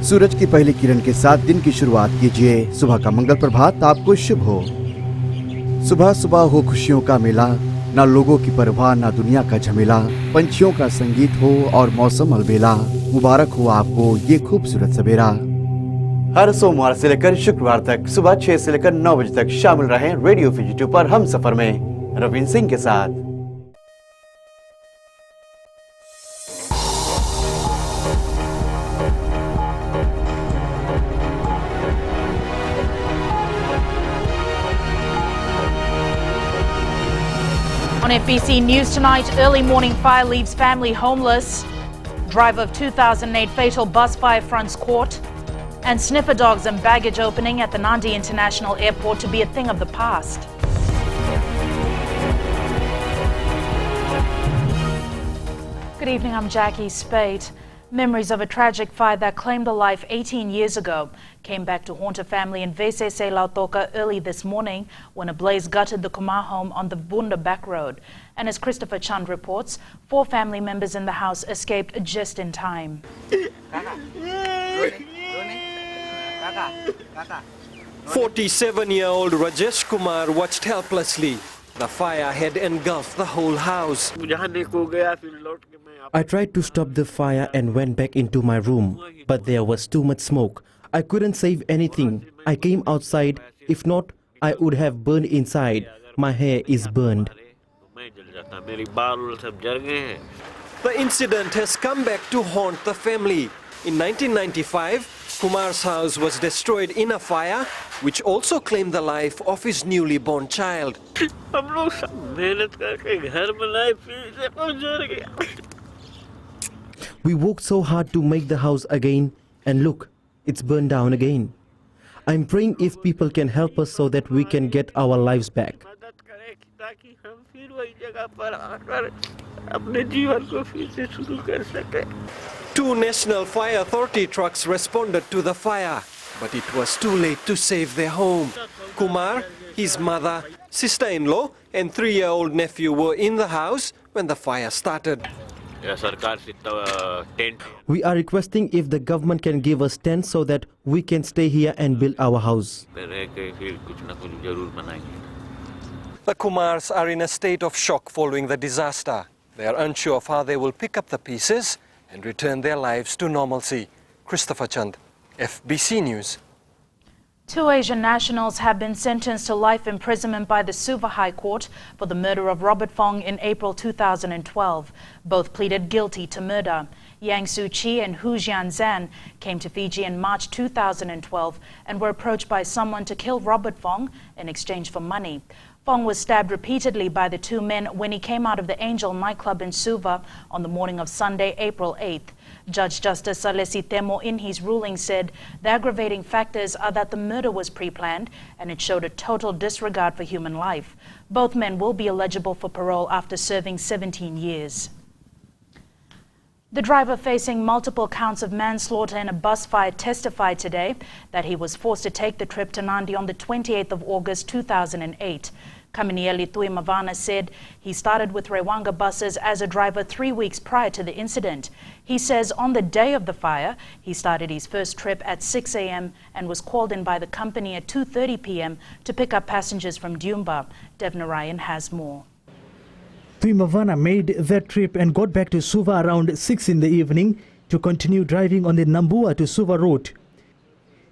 सूरज की पहली किरण के साथ दिन की शुरुआत कीजिए। सुबह का मंगल प्रभात आपको शुभ हो। सुबह सुबह हो खुशियों का मेला, ना लोगों की परवाह ना दुनिया का झमेला। पंछियों का संगीत हो और मौसम अलबेला। मुबारक हो आपको ये खूबसूरत सवेरा। हर सोमवार से लेकर शुक्रवार तक सुबह 6 से लेकर 9 बजे तक शामिल रहें रेडियो फिजी 2 पर हम सफर में रविंद्र सिंह के साथ। On FBC News tonight, early morning fire leaves family homeless. Driver of 2008 fatal bus fire fronts court. And sniffer dogs and baggage opening at the Nandi International Airport to be a thing of the past. Good evening, I'm Jackie Spade. Memories of a tragic fire that claimed a life 18 years ago came back to haunt a family in VCC Lautoka early this morning when a blaze gutted the Kumar home on the Bunda back road. And as Christopher Chand reports, 4 family members in the house escaped just in time. 47-year-old Rajesh Kumar watched helplessly. The fire had engulfed the whole house. I tried to stop the fire and went back into my room, but there was too much smoke. I couldn't save anything. I came outside. If not, I would have burned inside. My hair is burned. The incident has come back to haunt the family. In 1995, Kumar's house was destroyed in a fire, which also claimed the life of his newly born child. We worked so hard to make the house again, and look, it's burned down again. I'm praying if people can help us so that we can get our lives back. 2 National Fire Authority trucks responded to the fire, but it was too late to save their home. Kumar, his mother, sister-in-law and 3-year-old nephew were in the house when the fire started. We are requesting if the government can give us tents so that we can stay here and build our house. The Kumars are in a state of shock following the disaster. They are unsure of how they will pick up the pieces and return their lives to normalcy. Christopher Chand, FBC News. 2 Asian nationals have been sentenced to life imprisonment by the Suva High Court for the murder of Robert Fong in April 2012. Both pleaded guilty to murder. Yang Soo Chi and Hu Jianzan came to Fiji in March 2012 and were approached by someone to kill Robert Fong in exchange for money. Fong was stabbed repeatedly by the 2 men when he came out of the Angel nightclub in Suva on the morning of Sunday, April 8th. Judge Justice Alessi Temo in his ruling said the aggravating factors are that the murder was pre-planned and it showed a total disregard for human life. Both men will be eligible for parole after serving 17 years. The driver facing multiple counts of manslaughter in a bus fire testified today that he was forced to take the trip to Nandi on the 28th of August 2008. Kaminieli Tuimavana said he started with Rewanga buses as a driver 3 weeks prior to the incident. He says on the day of the fire, he started his first trip at 6 a.m. and was called in by the company at 2:30 p.m. to pick up passengers from Dyumba. Devnarayan has more. Tuimavana made that trip and got back to Suva around 6 in the evening to continue driving on the Nambua to Suva road.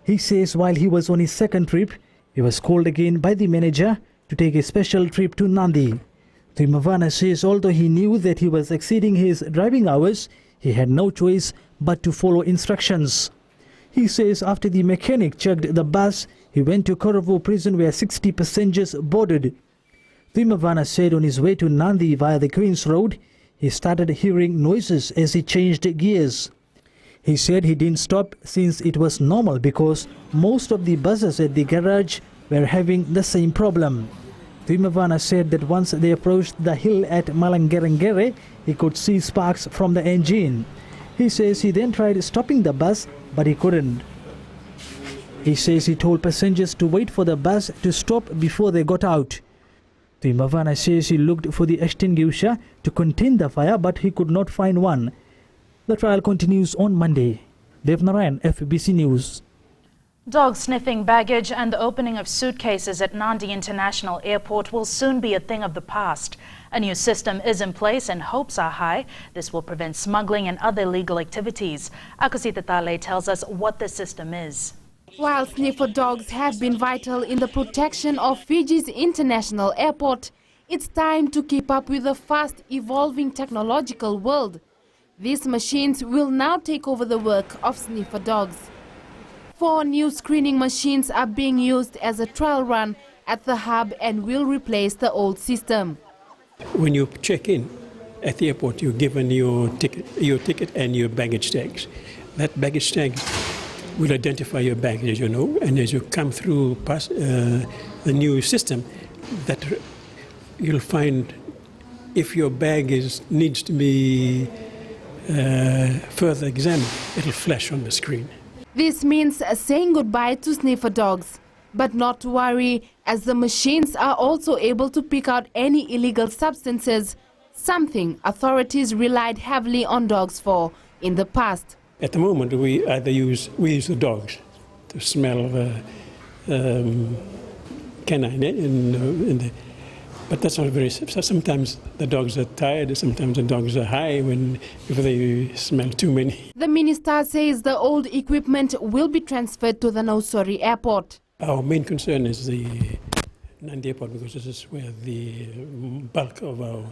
He says while he was on his second trip, he was called again by the manager to take a special trip to Nandi. Tuimavana says although he knew that he was exceeding his driving hours, he had no choice but to follow instructions. He says after the mechanic checked the bus, he went to Korovo prison where 60 passengers boarded. Tuimavana said on his way to Nandi via the Queen's Road, he started hearing noises as he changed gears. He said he didn't stop since it was normal because most of the buses at the garage were having the same problem. Tuimavana said that once they approached the hill at Malangerengere, he could see sparks from the engine. He says he then tried stopping the bus, but he couldn't. He says he told passengers to wait for the bus to stop before they got out. Tuimavana says he looked for the extinguisher to contain the fire, but he could not find one. The trial continues on Monday. Devnarayan, FBC News. Dog sniffing baggage and the opening of suitcases at Nandi International Airport will soon be a thing of the past. A new system is in place and hopes are high. This will prevent smuggling and other illegal activities. Akusita Tale tells us what the system is. While sniffer dogs have been vital in the protection of Fiji's international airport, it's time to keep up with the fast-evolving technological world. These machines will now take over the work of sniffer dogs. 4 new screening machines are being used as a trial run at the hub and will replace the old system. When you check in at the airport, you're given your ticket and your baggage tags. That baggage tag will identify your baggage, you know, and as you come through past the new system, that you'll find if your bag needs to be further examined, it'll flash on the screen. This means saying goodbye to sniffer dogs. But not to worry, as the machines are also able to pick out any illegal substances, something authorities relied heavily on dogs for in the past. At the moment, we use the dogs to smell canine, but that's not very. Sometimes the dogs are tired, sometimes the dogs are high if they smell too many. The minister says the old equipment will be transferred to the Nausori airport. Our main concern is the Nandi airport, because this is where the bulk of our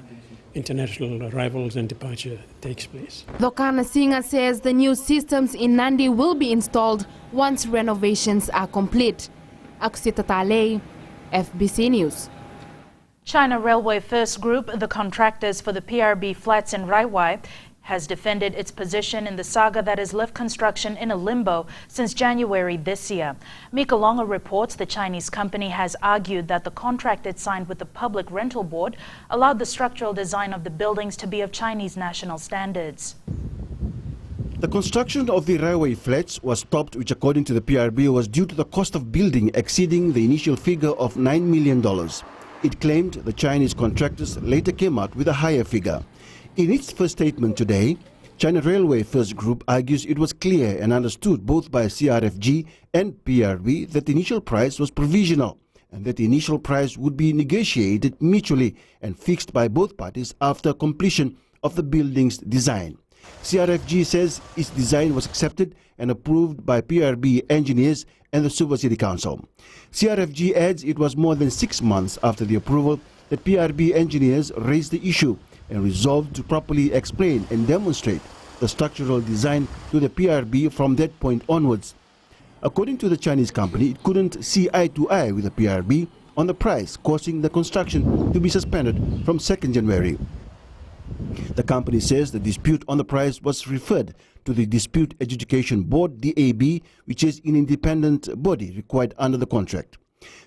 international arrivals and departure takes place. Dokana Singha says the new systems in Nandi will be installed once renovations are complete. Akusita Tale, FBC News. China Railway First Group, the contractors for the PRB flats in Raiwai, has defended its position in the saga that has left construction in a limbo since January this year. Mika Longa reports the Chinese company has argued that the contract it signed with the Public Rental Board allowed the structural design of the buildings to be of Chinese national standards. The construction of the railway flats was stopped, which according to the PRB was due to the cost of building exceeding the initial figure of $9 million. It claimed the Chinese contractors later came out with a higher figure. In its first statement today, China Railway First Group argues it was clear and understood both by CRFG and PRB that the initial price was provisional and that the initial price would be negotiated mutually and fixed by both parties after completion of the building's design. CRFG says its design was accepted and approved by PRB engineers and the Suva City Council. CRFG adds it was more than 6 months after the approval that PRB engineers raised the issue and resolved to properly explain and demonstrate the structural design to the PRB from that point onwards. According to the Chinese company, it couldn't see eye to eye with the PRB on the price, causing the construction to be suspended from 2nd January. The company says the dispute on the price was referred to the Dispute Adjudication Board, DAB, which is an independent body required under the contract.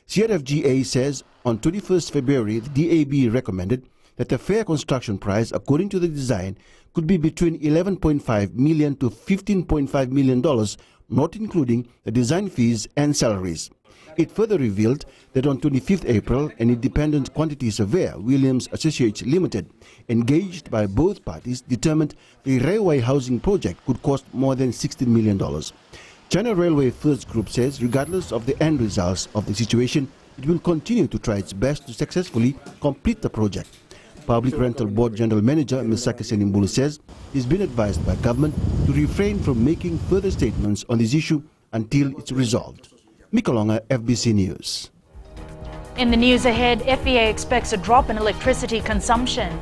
CRFGA says on 21st February, the DAB recommended that the fair construction price, according to the design, could be between $11.5 million to $15.5 million, not including the design fees and salaries. It further revealed that on 25th April, an independent quantity surveyor, Williams Associates Limited, engaged by both parties, determined the railway housing project could cost more than $16 million. China Railway First Group says regardless of the end results of the situation, it will continue to try its best to successfully complete the project. Public Rental Board General Manager Misaki Senimbulu says he's been advised by government to refrain from making further statements on this issue until it's resolved. Mikolonga, FBC News. In the news ahead, FEA expects a drop in electricity consumption.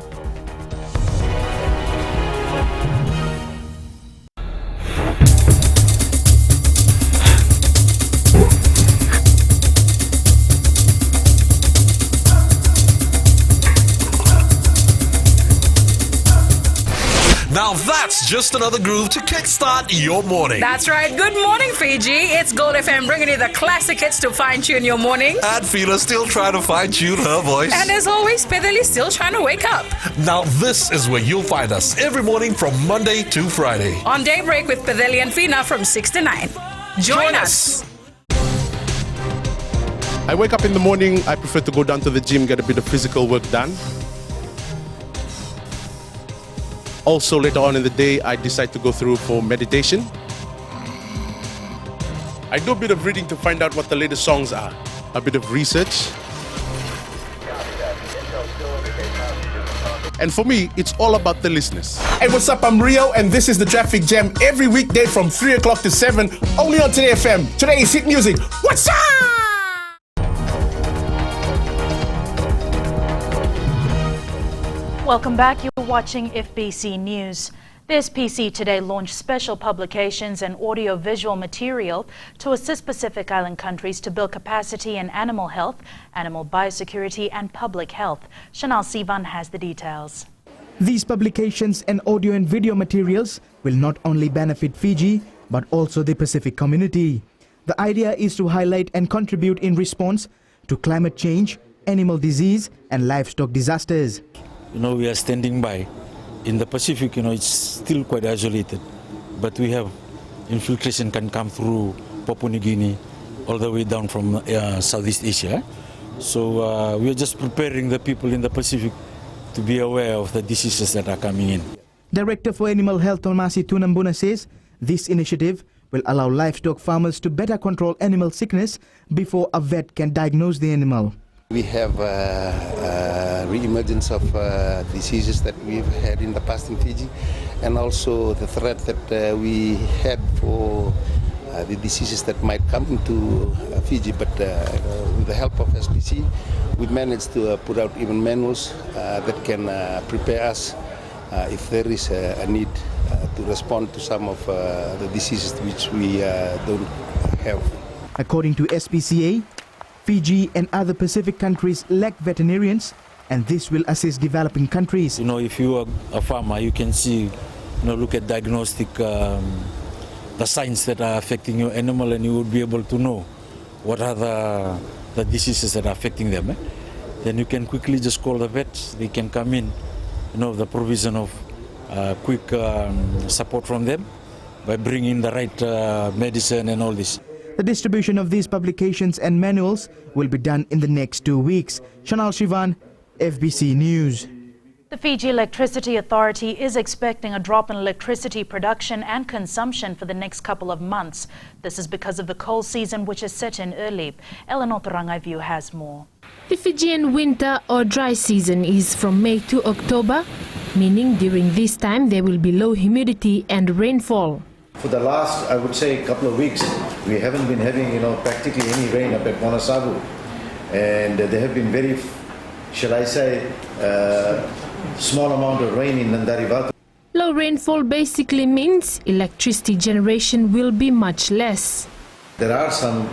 Now that's just another groove to kickstart your morning. That's right. Good morning, Fiji. It's Gold FM bringing you the classic hits to fine-tune your morning. And Fila still trying to fine-tune her voice. And as always, Pedali still trying to wake up. Now this is where you'll find us every morning from Monday to Friday. On Daybreak with Pedali and Fina from 6 to 9. Join us. I wake up in the morning, I prefer to go down to the gym, get a bit of physical work done. Also, later on in the day, I decide to go through for meditation. I do a bit of reading to find out what the latest songs are. A bit of research. And for me, it's all about the listeners. Hey, what's up? I'm Rio, and this is the Traffic Jam every weekday from 3 o'clock to 7, only on Today FM. Today is hit music. What's up? Welcome back. You're watching FBC News. The SPC today launched special publications and audio-visual material to assist Pacific Island countries to build capacity in animal health, animal biosecurity and public health. Chanel Sivan has the details. These publications and audio and video materials will not only benefit Fiji, but also the Pacific community. The idea is to highlight and contribute in response to climate change, animal disease and livestock disasters. We are standing by. In the Pacific, it's still quite isolated, but we have infiltration can come through Papua New Guinea all the way down from Southeast Asia. So we are just preparing the people in the Pacific to be aware of the diseases that are coming in. Director for Animal Health Tomasi Tunambuna says this initiative will allow livestock farmers to better control animal sickness before a vet can diagnose the animal. We have re-emergence of diseases that we've had in the past in Fiji, and also the threat that we had for the diseases that might come into Fiji. But with the help of SPC, we've managed to put out even manuals that can prepare us if there is a need to respond to some of the diseases which we don't have. According to SPCA, Fiji and other Pacific countries lack veterinarians, and this will assist developing countries. If you are a farmer, you can see, look at diagnostic, the signs that are affecting your animal, and you would be able to know what are the diseases that are affecting them. Then you can quickly just call the vets. They can come in, the provision of quick support from them by bringing the right medicine and all this. The distribution of these publications and manuals will be done in the next 2 weeks. Chanel Shivan, FBC News. The Fiji Electricity Authority is expecting a drop in electricity production and consumption for the next couple of months. This is because of the cold season which is set in early. Eleanor Turangaivu has more. The Fijian winter or dry season is from May to October, meaning during this time there will be low humidity and rainfall. For the last, I would say, couple of weeks, we haven't been having, practically any rain up at Monasabu. And there have been very, shall I say, small amount of rain in Nandarivatu. Low rainfall basically means electricity generation will be much less. There are some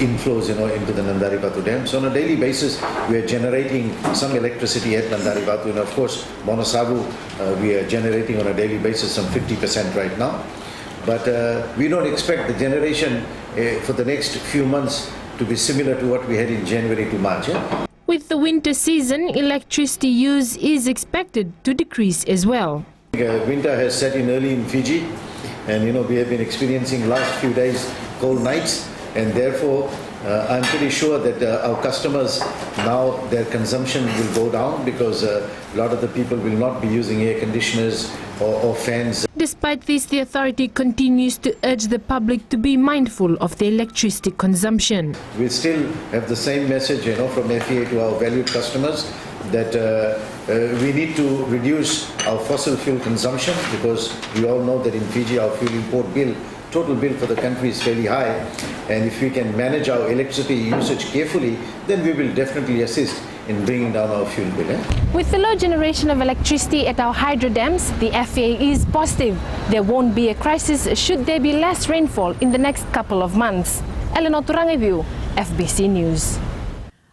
inflows, into the Nandarivatu Dam. So on a daily basis, we are generating some electricity at Nandarivatu. And of course, Monasabu, we are generating on a daily basis some 50% right now. But we don't expect the generation for the next few months to be similar to what we had in January to March. With the winter season, electricity use is expected to decrease as well. Winter has set in early in Fiji, and we have been experiencing last few days cold nights, and therefore I'm pretty sure that our customers now, their consumption will go down because a lot of the people will not be using air conditioners or fans. Despite this, the authority continues to urge the public to be mindful of their electricity consumption. We still have the same message, from FEA to our valued customers, that we need to reduce our fossil fuel consumption, because we all know that in Fiji our fuel import bill, total bill for the country is fairly high, and if we can manage our electricity usage carefully, then we will definitely assist in bringing down our fuel bill. With the low generation of electricity at our hydro dams, the FAA is positive there won't be a crisis should there be less rainfall in the next couple of months. Eleanor Turangaivu, FBC News.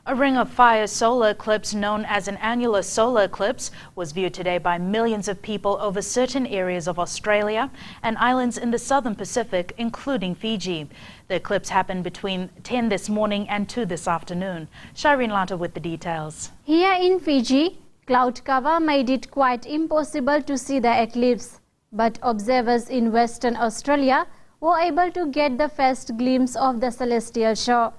A ring of fire solar eclipse known as an annular solar eclipse was viewed today by millions of people over certain areas of Australia and islands in the southern Pacific, including Fiji. The eclipse happened between 10 this morning and 2 this afternoon. Shireen Lata with the details. Here in Fiji, cloud cover made it quite impossible to see the eclipse, but observers in Western Australia were able to get the first glimpse of the celestial show.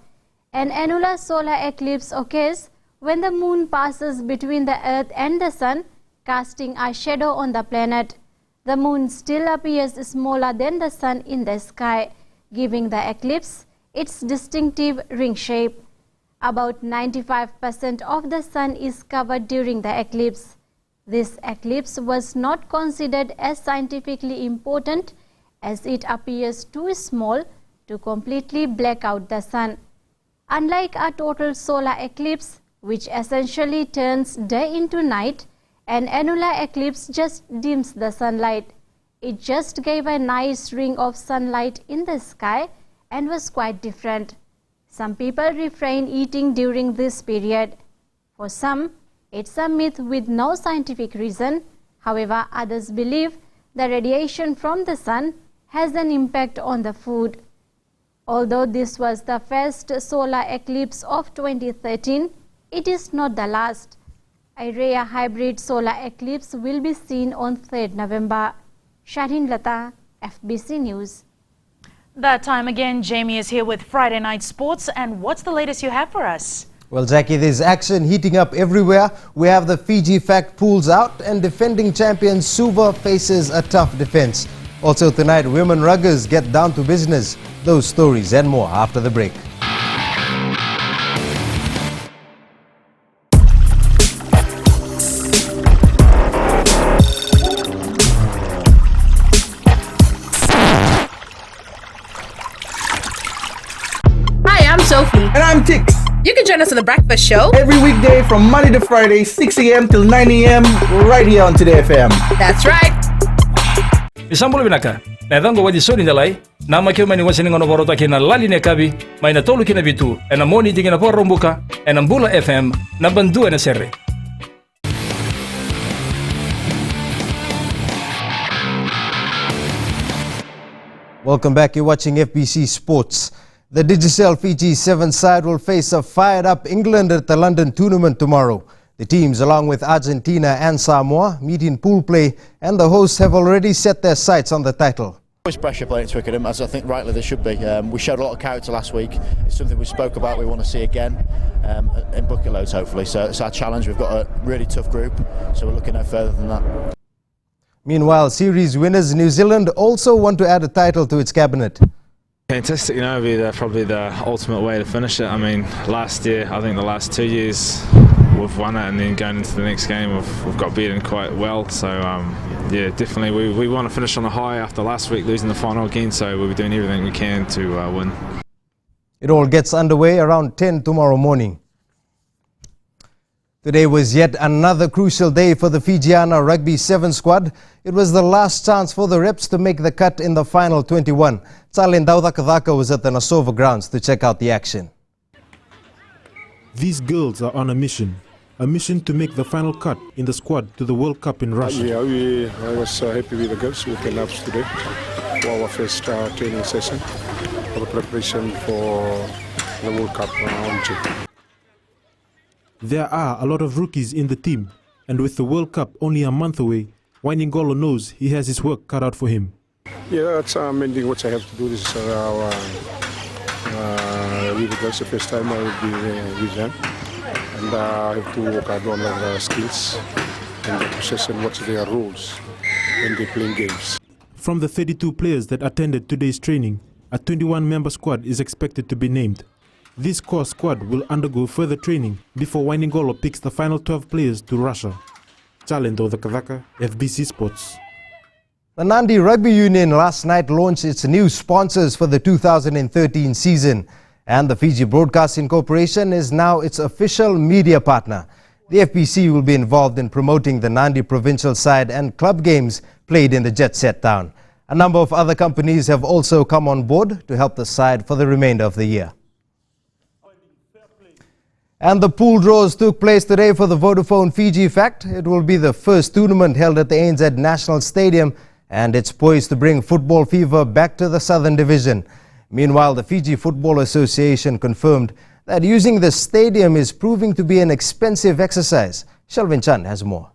An annular solar eclipse occurs when the moon passes between the earth and the sun, casting a shadow on the planet. The moon still appears smaller than the sun in the sky. giving the eclipse its distinctive ring shape. About 95% of the sun is covered during the eclipse. This eclipse was not considered as scientifically important as it appears too small to completely black out the sun. Unlike a total solar eclipse, which essentially turns day into night, an annular eclipse just dims the sunlight. It just gave a nice ring of sunlight in the sky and was quite different. Some people refrain eating during this period. For some, it's a myth with no scientific reason. However, others believe the radiation from the sun has an impact on the food. Although this was the first solar eclipse of 2013, it is not the last. A rare hybrid solar eclipse will be seen on 3rd November. Shaheen Lata, FBC News. That time again, Jamie is here with Friday Night Sports. And what's the latest you have for us? Well, Jackie, there's action heating up everywhere. We have the Fiji Fact pulls out and defending champion Suva faces a tough defense. Also tonight, women ruggers get down to business. Those stories and more after the break. Sophie. And I'm Tix. You can join us on The Breakfast Show every weekday from Monday to Friday, 6 a.m. till 9 a.m. right here on Today FM. That's right. Isambolo binaka. Na dango wadi soni dalai. Na makio mani wasini ngono borota kina lali ne kabi. Mai na tolu kina bitu. Ena moni tingina por rombuka. Ena mbula FM. Na bandu ena serre. Welcome back. You're watching FBC Sports. The Digicel Fiji 7 side will face a fired-up England at the London tournament tomorrow. The teams, along with Argentina and Samoa, meet in pool play, and the hosts have already set their sights on the title. Always pressure playing at Twickenham, as I think rightly there should be. We showed a lot of character last week. It's something we spoke about, we want to see again in bucket loads hopefully. So it's our challenge. We've got a really tough group, so we're looking no further than that. Meanwhile, series winners New Zealand also want to add a title to its cabinet. Fantastic, you know, it'll be probably the ultimate way to finish it. I mean, last year, I think the last 2 years, we've won it, and then going into the next game, we've got beaten quite well. So, yeah, definitely we want to finish on a high after last week losing the final again, so we'll be doing everything we can to win. It all gets underway around 10 tomorrow morning. Today was yet another crucial day for the Fijiana Rugby 7 squad. It was the last chance for the Reps to make the cut in the final 21. Tsalin Daudakadaka was at the Nasova grounds to check out the action. These girls are on a mission to make the final cut in the squad to the World Cup in Russia. Yeah, I was happy with the girls with the laps today for our first training session for the preparation for the World Cup on June. There are a lot of rookies in the team, and with the World Cup only a month away, Wainingolo knows he has his work cut out for him. Yeah, that's main thing what I have to do. This is with the girls the first time I will be with them, and I have to work hard on their skills and the process and what's their roles when they play games. From the 32 players that attended today's training, a 21-member squad is expected to be named. This core squad will undergo further training before Wainingolo picks the final 12 players to Russia. Chalendo the Kavaka, FBC Sports. The Nandi Rugby Union last night launched its new sponsors for the 2013 season, and the Fiji Broadcasting Corporation is now its official media partner. The FBC will be involved in promoting the Nandi provincial side and club games played in the jet set town. A number of other companies have also come on board to help the side for the remainder of the year. And the pool draws took place today for the Vodafone Fiji Fact. It will be the first tournament held at the ANZ National Stadium, and it's poised to bring football fever back to the Southern Division. Meanwhile, the Fiji Football Association confirmed that using the stadium is proving to be an expensive exercise. Shelvin Chan has more.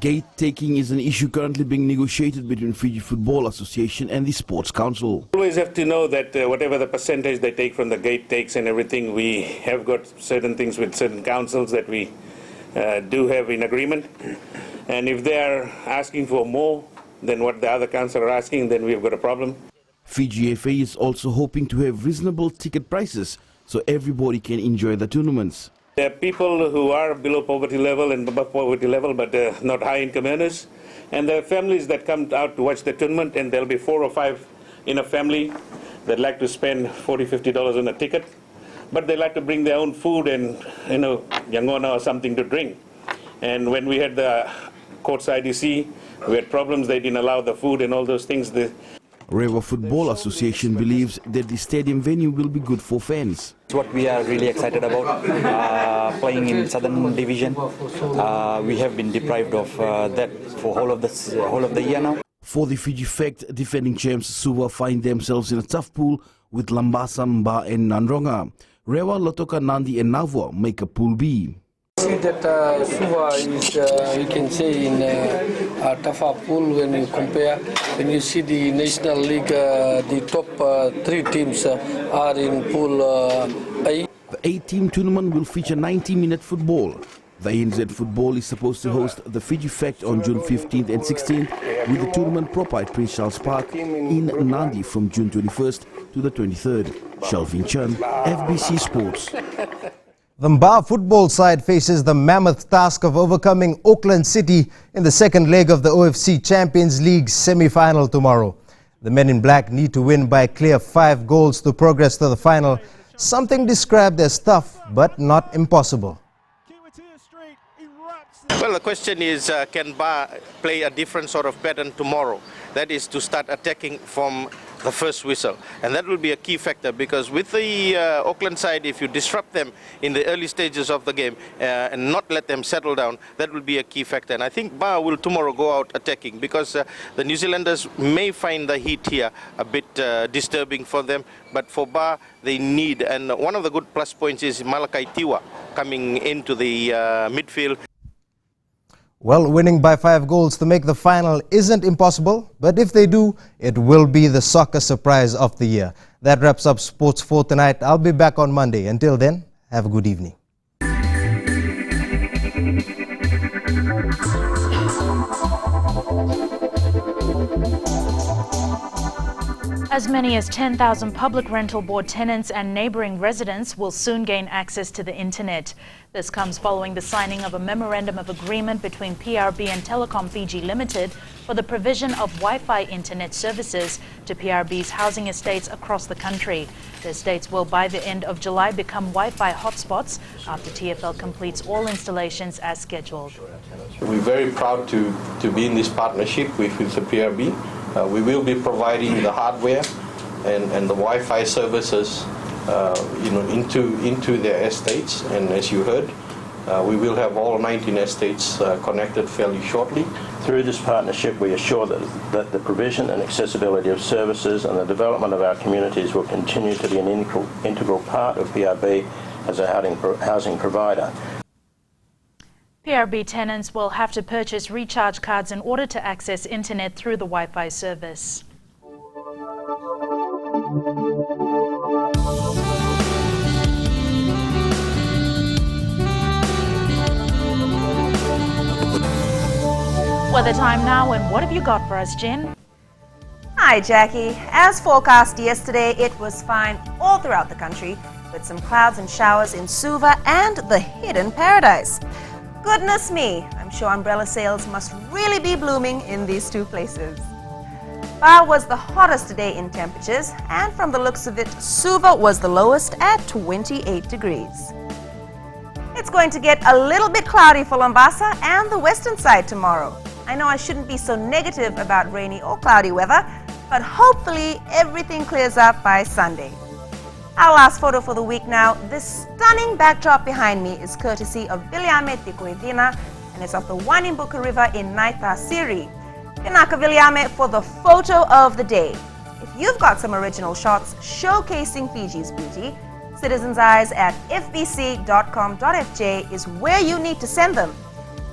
Gate taking is an issue currently being negotiated between Fiji Football Association and the Sports Council. Always have to know that whatever the percentage they take from the gate takes and everything, we have got certain things with certain councils that we do have in agreement. And if they are asking for more than what the other councils are asking, then we've got a problem. Fiji FA is also hoping to have reasonable ticket prices so everybody can enjoy the tournaments. There are people who are below poverty level and above poverty level, but not high income earners. And there are families that come out to watch the tournament, and there'll be 4 or 5 in a family that like to spend $40, $50 on a ticket. But they like to bring their own food and, yangona or something to drink. And when we had the courtside EC, we had problems. They didn't allow the food and all those things. Rewa Football Association believes that the stadium venue will be good for fans. What we are really excited about, playing in Southern Division. We have been deprived of that for whole of the year now. For the Fiji Fact, defending champs Suva find themselves in a tough pool with Lambasa, Mba and Nandronga. Rewa, Lotoka, Nandi and Navua make a pool B. See that Suva is, you can say, in a tougher pool when you compare. When you see the National League, the top 3 teams are in pool A. The 8-team tournament will feature 90-minute football. The ANZ Football is supposed to host the Fiji Fact on June 15th and 16th with the tournament proper at Prince Charles Park in Nandi from June 21st to the 23rd. Shelvin Chan, FBC Sports. The Mba football side faces the mammoth task of overcoming Auckland City in the second leg of the OFC Champions League semi-final tomorrow. The men in black need to win by a clear 5 goals to progress to the final, something described as tough but not impossible. Well, the question is, can Ba play a different sort of pattern tomorrow? That is to start attacking from the first whistle. And that will be a key factor, because with the Auckland side, if you disrupt them in the early stages of the game and not let them settle down, that will be a key factor. And I think Ba will tomorrow go out attacking, because the New Zealanders may find the heat here a bit disturbing for them. But for Ba, they need, and one of the good plus points is Malakai Tiwa coming into the midfield. Well, winning by 5 goals to make the final isn't impossible, but if they do, it will be the soccer surprise of the year. That wraps up Sports for tonight. I'll be back on Monday. Until then, have a good evening. As many as 10,000 public rental board tenants and neighbouring residents will soon gain access to the internet. This comes following the signing of a memorandum of agreement between PRB and Telecom Fiji Limited for the provision of Wi-Fi internet services to PRB's housing estates across the country. The estates will by the end of July become Wi-Fi hotspots after TFL completes all installations as scheduled. We're very proud to be in this partnership with the PRB. We will be providing the hardware and the Wi-Fi services into their estates, and as you heard, we will have all 19 estates connected fairly shortly. Through this partnership, we assure that the provision and accessibility of services and the development of our communities will continue to be an integral part of PRB as a housing provider. PRB tenants will have to purchase recharge cards in order to access internet through the Wi-Fi service. Weather time now, and what have you got for us, Jen? Hi, Jackie. As forecast yesterday, it was fine all throughout the country, with some clouds and showers in Suva and the Hidden Paradise. Goodness me, I'm sure umbrella sales must really be blooming in these two places. Ba was the hottest day in temperatures, and from the looks of it, Suva was the lowest at 28 degrees. It's going to get a little bit cloudy for Lambasa and the western side tomorrow. I know I shouldn't be so negative about rainy or cloudy weather, but hopefully everything clears up by Sunday. Our last photo for the week now. This stunning backdrop behind me is courtesy of Viliame Tikuidina, and it's of the Wanimbuka River in Naitasiri. Pinaka Viliame for the photo of the day. If you've got some original shots showcasing Fiji's beauty, Citizens Eyes at fbc.com.fj is where you need to send them.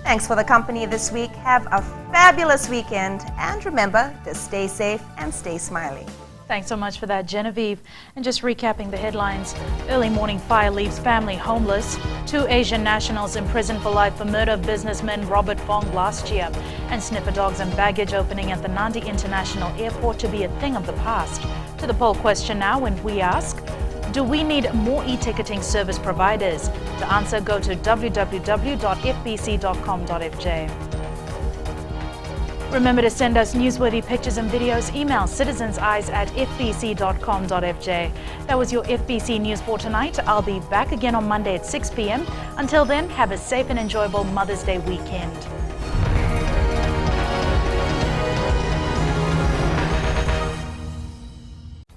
Thanks for the company this week. Have a fabulous weekend, and remember to stay safe and stay smiling. Thanks so much for that, Genevieve. And just recapping the headlines. Early morning fire leaves family homeless. 2 Asian nationals imprisoned for life for murder of businessman Robert Fong last year. And sniffer dogs and baggage opening at the Nandi International Airport to be a thing of the past. To the poll question now, and we ask, do we need more e-ticketing service providers? To answer, go to www.fbc.com.fj. Remember to send us newsworthy pictures and videos. Email citizenseyes@fbc.com.fj. That was your FBC News for tonight. I'll be back again on Monday at 6 p.m. Until then, have a safe and enjoyable Mother's Day weekend.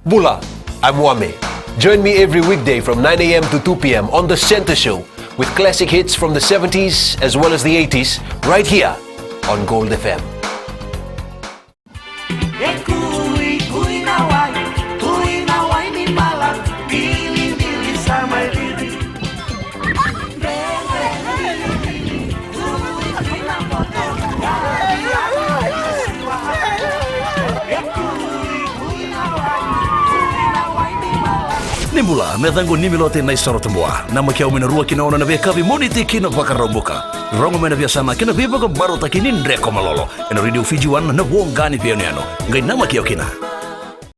Bula, I'm Wame. Join me every weekday from 9 a.m. to 2 p.m. on The Center Show with classic hits from the 70s as well as the 80s right here on Gold FM. Nimbula, metango nimilote na isoro tumboa. Nama kia umina rua kina ona na via kavi moniti kina wakarambuka. Rongo mena via sana kina viva ka baro takinin reko malolo. Ena Radio Fiji 1 na wongani pia niano. Ngai nama kia kina.